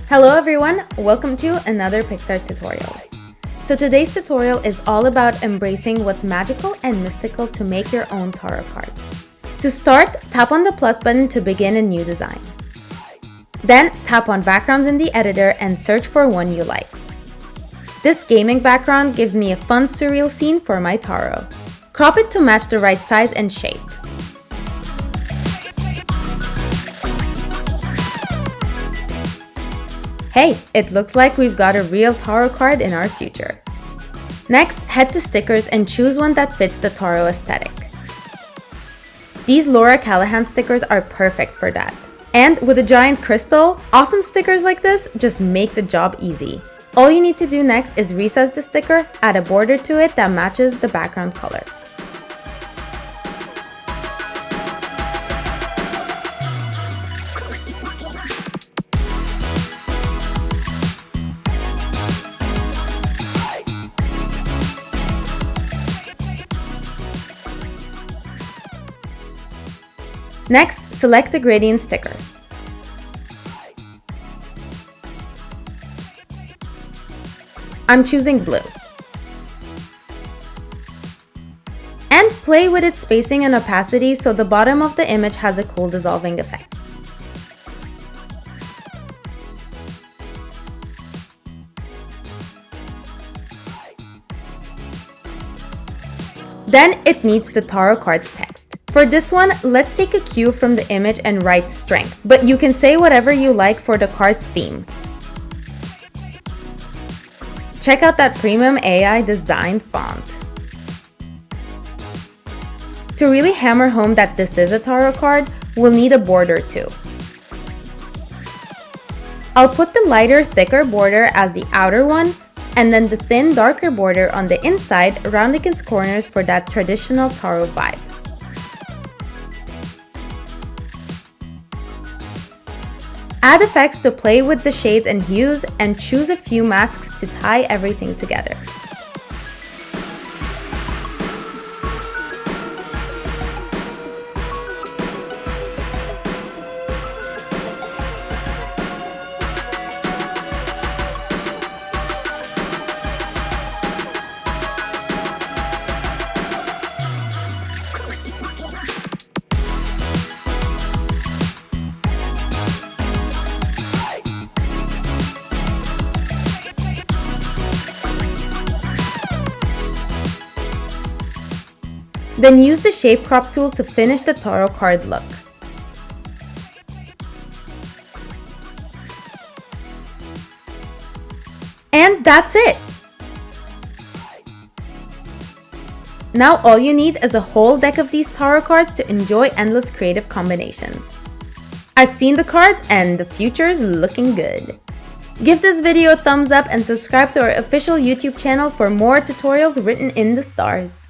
Hello everyone, welcome to another Picsart tutorial. So today's tutorial is all about embracing what's magical and mystical to make your own tarot cards. To start, tap on the plus button to begin a new design. Then tap on backgrounds in the editor and search for one you like. This gaming background gives me a fun surreal scene for my tarot. Crop it to match the right size and shape. Hey, it looks like we've got a real tarot card in our future. Next, head to stickers and choose one that fits the tarot aesthetic. These Laura Callahan stickers are perfect for that. And with a giant crystal, awesome stickers like this just make the job easy. All you need to do next is resize the sticker, add a border to it that matches the background color. Next, select the gradient sticker. I'm choosing blue. And play with its spacing and opacity so the bottom of the image has a cool dissolving effect. Then it needs the tarot card's text. For this one, let's take a cue from the image and write strength, but you can say whatever you like for the card's theme. Check out that premium AI designed font. To really hammer home that this is a tarot card, we'll need a border too. I'll put the lighter, thicker border as the outer one, and then the thin, darker border on the inside, rounding its corners for that traditional tarot vibe. Add effects to play with the shades and hues, and choose a few masks to tie everything together. Then use the shape crop tool to finish the tarot card look. And that's it! Now all you need is a whole deck of these tarot cards to enjoy endless creative combinations. I've seen the cards and the future is looking good. Give this video a thumbs up and subscribe to our official YouTube channel for more tutorials written in the stars.